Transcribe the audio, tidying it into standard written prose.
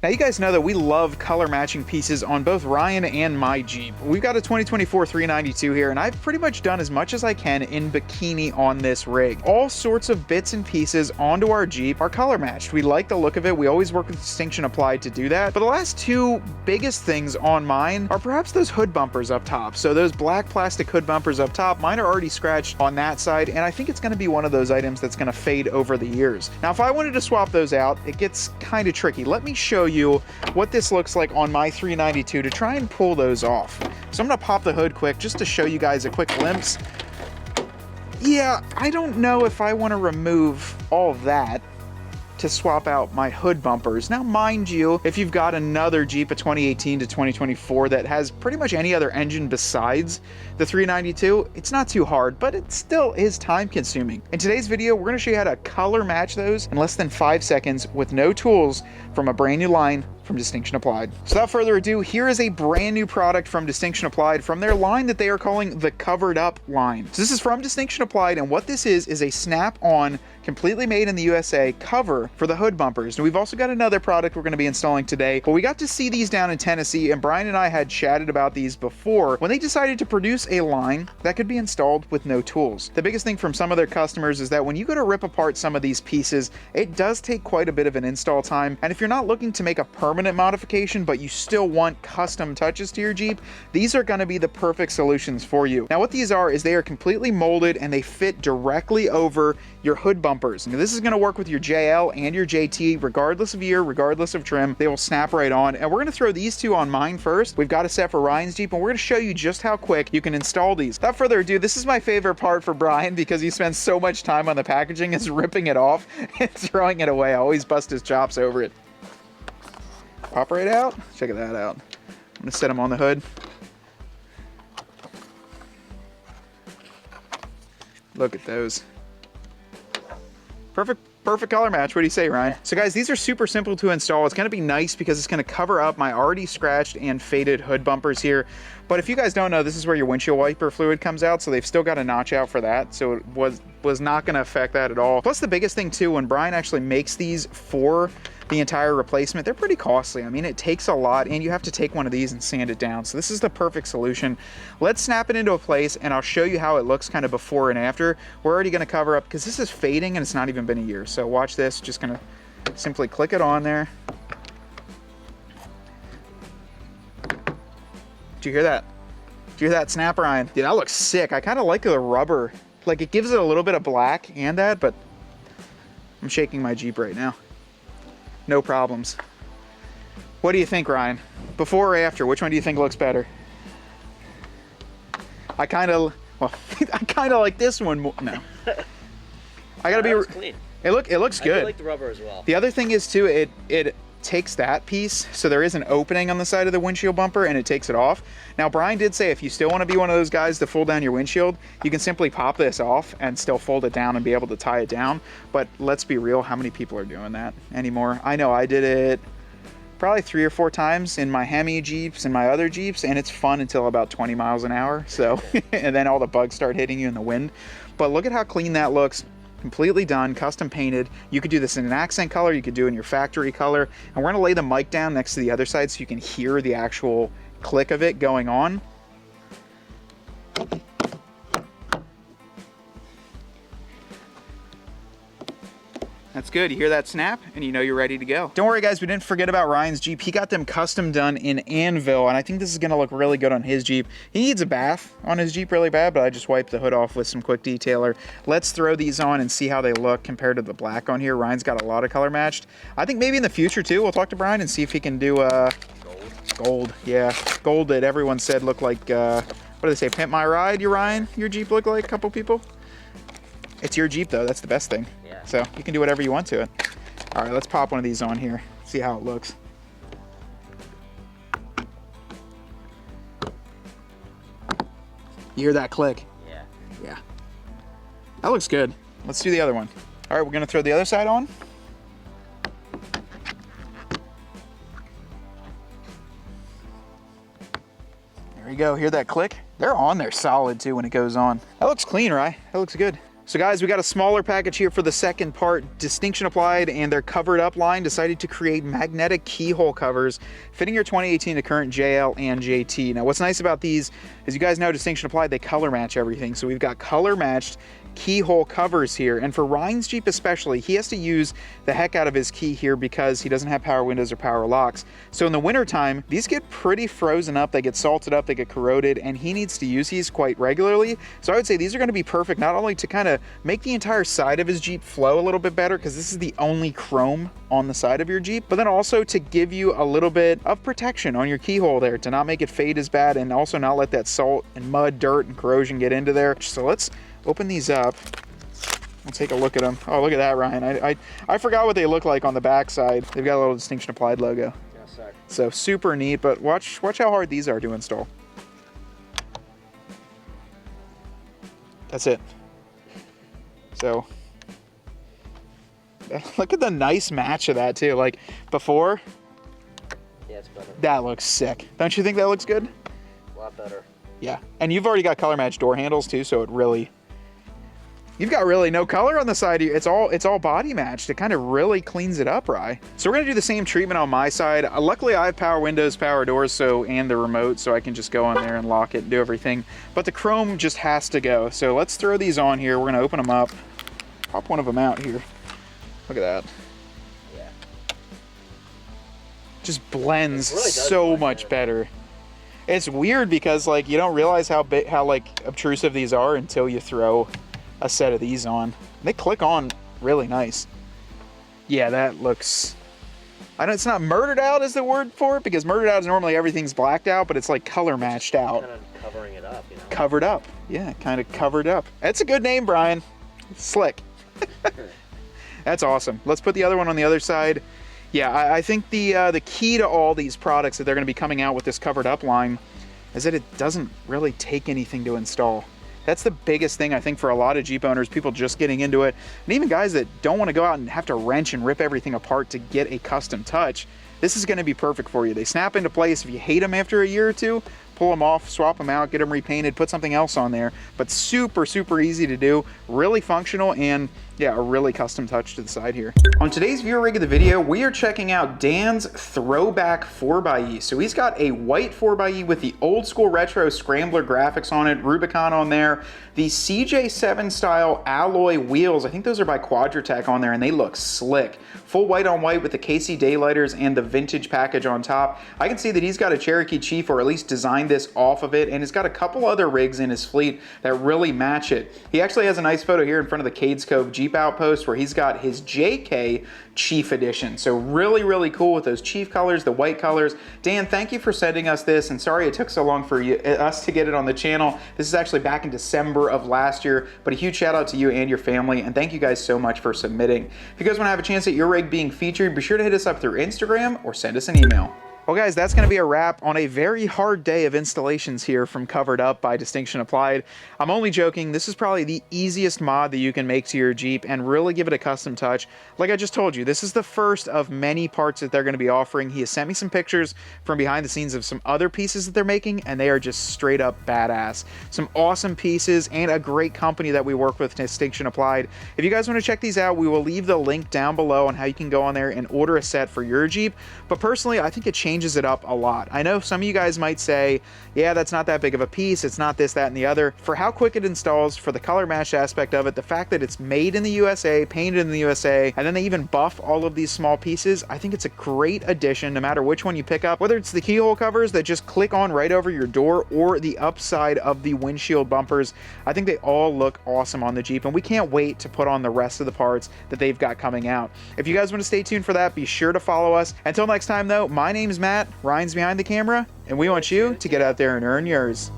Now you guys know that we love color matching pieces on both Ryan and my Jeep. We've got a 2024 392 here, and I've pretty much done as much as I can in bikini on this rig. All sorts of bits and pieces onto our Jeep are color matched. We like the look of it. We always work with distinction applied to do that. But the last two biggest things on mine are perhaps those hood bumpers up top. So those black plastic hood bumpers up top, mine are already scratched on that side, and I think it's going to be one of those items that's going to fade over the years. Now, if I wanted to swap those out, it gets kind of tricky. Let me show you what this looks like on my 392 to try and pull those off. So I'm gonna pop the hood quick just to show you guys a quick glimpse. Yeah, I don't know if I want to remove all of that to swap out my hood bumpers. Now, mind you, if you've got another Jeep, a 2018 to 2024 that has pretty much any other engine besides the 392, it's not too hard, but it still is time consuming. In today's video, we're gonna show you how to color match those in less than 5 seconds with no tools from a brand new line from Distinction Applied. So without further ado, here is a brand new product from Distinction Applied from their line that they are calling the Covered Up line. So this is from Distinction Applied, and what this is a snap-on, completely made in the USA cover for the hood bumpers. And we've also got another product we're going to be installing today, but we got to see these down in Tennessee, and Brian and I had chatted about these before when they decided to produce a line that could be installed with no tools. The biggest thing from some of their customers is that when you go to rip apart some of these pieces, it does take quite a bit of an install time, and if you're not looking to make a permanent modification, but you still want custom touches to your Jeep, these are going to be the perfect solutions for you. Now, what these are is they are completely molded and they fit directly over your hood bumpers. Now, this is going to work with your JL and your JT, regardless of year, regardless of trim. They will snap right on. And we're going to throw these two on mine first. We've got a set for Ryan's Jeep, and we're going to show you just how quick you can install these. Without further ado, this is my favorite part for Brian because he spends so much time on the packaging, is ripping it off and throwing it away. I always bust his chops over it. Pop right out. Check that out. I'm gonna set them on the hood. Look at those. Perfect color match. What do you say, Ryan? So guys, these are super simple to install. It's gonna be nice because it's gonna cover up my already scratched and faded hood bumpers here. But if you guys don't know, this is where your windshield wiper fluid comes out, so they've still got a notch out for that. So it was not gonna affect that at all. Plus the biggest thing too, when Brian actually makes these for the entire replacement, they're pretty costly. I mean, it takes a lot, and you have to take one of these and sand it down. So this is the perfect solution. Let's snap it into a place, and I'll show you how it looks kind of before and after. We're already gonna cover up, because this is fading and it's not even been a year. So watch this, just gonna simply click it on there. Did you hear that? Did you hear that snap, Ryan? Dude, that looks sick. I kind of like the rubber. Like, it gives it a little bit of black and that, but I'm shaking my Jeep right now. No problems. What do you think, Ryan? Before or after, which one do you think looks better? I kind of like this one more. No. I gotta be clean. It looks good. I do like the rubber as well. The other thing is too, it takes that piece, so there is an opening on the side of the windshield bumper, and it takes it off. Now, Brian did say if you still want to be one of those guys to fold down your windshield, you can simply pop this off and still fold it down and be able to tie it down. But let's be real, how many people are doing that anymore? I know I did it probably 3 or 4 times in my Hemi Jeeps and my other Jeeps, and it's fun until about 20 miles an hour. So, and then all the bugs start hitting you in the wind. But look at how clean that looks. Completely done, custom painted. You could do this in an accent color, you could do it in your factory color, and we're gonna lay the mic down next to the other side so you can hear the actual click of it going on. That's good. You hear that snap and you know you're ready to go. Don't worry guys, we didn't forget about Ryan's Jeep. He got them custom done in Anvil, and I think this is gonna look really good on his Jeep. He needs a bath on his Jeep really bad, but I just wiped the hood off with some quick detailer. Let's throw these on and see how they look compared to the black on here. Ryan's got a lot of color matched. I think maybe in the future too, we'll talk to Brian and see if he can do gold. Yeah, gold that everyone said looked like, what do they say, Pimp My Ride, your Jeep look like a couple people? It's your Jeep though, that's the best thing. Yeah. So you can do whatever you want to it. All right, let's pop one of these on here, see how it looks. You hear that click? Yeah. Yeah. That looks good. Let's do the other one. All right, we're gonna throw the other side on. There you go, hear that click? They're on there solid too when it goes on. That looks clean, right? That looks good. So guys, we got a smaller package here for the second part. Distinction Applied and their Covered Up line decided to create magnetic keyhole covers fitting your 2018 to current JL and JT. Now what's nice about these, as you guys know, Distinction Applied, they color match everything. So we've got color matched keyhole covers here, and for Ryan's Jeep especially, he has to use the heck out of his key here because he doesn't have power windows or power locks. So in the winter time, these get pretty frozen up, they get salted up, they get corroded, and he needs to use these quite regularly. So I would say these are going to be perfect not only to kind of make the entire side of his Jeep flow a little bit better, because this is the only chrome on the side of your Jeep, but then also to give you a little bit of protection on your keyhole there, to not make it fade as bad, and also not let that salt and mud, dirt, and corrosion get into there. So let's open these up. We'll take a look at them. Oh, look at that, Ryan. I forgot what they look like on the back side. They've got a little Distinction Applied logo. Yes, sir. So super neat, but watch how hard these are to install. That's it. So look at the nice match of that too. Like before, yeah, it's better. That looks sick. Don't you think that looks good? A lot better. Yeah, and you've already got color match door handles too, so it really, you've got really no color on the side here. It's all body matched. It kind of really cleans it up, Rye. So we're gonna do the same treatment on my side. Luckily I have power windows, power doors, and the remote, so I can just go on there and lock it and do everything. But the chrome just has to go. So let's throw these on here. We're gonna open them up. Pop one of them out here. Look at that. Yeah. Just blends really so much better. It's weird because like you don't realize how like obtrusive these are until you throw a set of these on. They click on really nice. Yeah, that looks, I know it's not murdered out is the word for it, because murdered out is normally everything's blacked out, but it's like color matched out. Kind of covering it up, you know? Covered up. Yeah, kind of covered up. That's a good name, Brian. Slick. That's awesome. Let's put the other one on the other side. Yeah, I think the key to all these products that they're going to be coming out with this Covered Up line is that it doesn't really take anything to install. That's the biggest thing, I think, for a lot of Jeep owners, people just getting into it, and even guys that don't want to go out and have to wrench and rip everything apart to get a custom touch. This is going to be perfect for you. They snap into place. If you hate them after a year or two, pull them off, swap them out, get them repainted, put something else on there. But super, super easy to do, really functional, and yeah, a really custom touch to the side here. On today's viewer rig of the video, we are checking out Dan's throwback 4xe. So he's got a white 4xe with the old school retro Scrambler graphics on it, Rubicon on there, the CJ7 style alloy wheels. I think those are by Quadratec on there, and they look slick. Full white on white with the KC daylighters and the vintage package on top. I can see that he's got a Cherokee Chief, or at least designed this off of it, and he's got a couple other rigs in his fleet that really match it. He actually has a nice photo here in front of the Cades Cove Jeep Outpost where he's got his JK Chief Edition. So really, really cool with those Chief colors, the white colors. Dan, thank you for sending us this, and sorry it took so long for us to get it on the channel. This is actually back in December of last year, but a huge shout out to you and your family, and thank you guys so much for submitting. If you guys want to have a chance at your rig being featured, be sure to hit us up through Instagram or send us an email. Well guys, that's going to be a wrap on a very hard day of installations here from Covered Up by Distinction Applied. I'm only joking. This is probably the easiest mod that you can make to your Jeep and really give it a custom touch. Like I just told you, this is the first of many parts that they're going to be offering. He has sent me some pictures from behind the scenes of some other pieces that they're making, and they are just straight up badass. Some awesome pieces and a great company that we work with, Distinction Applied. If you guys want to check these out, we will leave the link down below on how you can go on there and order a set for your Jeep. But personally, I think it changes it up a lot. I know some of you guys might say, yeah, that's not that big of a piece, it's not this, that, and the other. For how quick it installs, for the color match aspect of it, the fact that it's made in the USA, painted in the USA, and then they even buff all of these small pieces, I think it's a great addition no matter which one you pick up, whether it's the keyhole covers that just click on right over your door or the upside of the windshield bumpers. I think they all look awesome on the Jeep, and we can't wait to put on the rest of the parts that they've got coming out. If you guys want to stay tuned for that, be sure to follow us. Until next time though, my name's Matt, Ryan's behind the camera, and we want you to get out there and earn yours.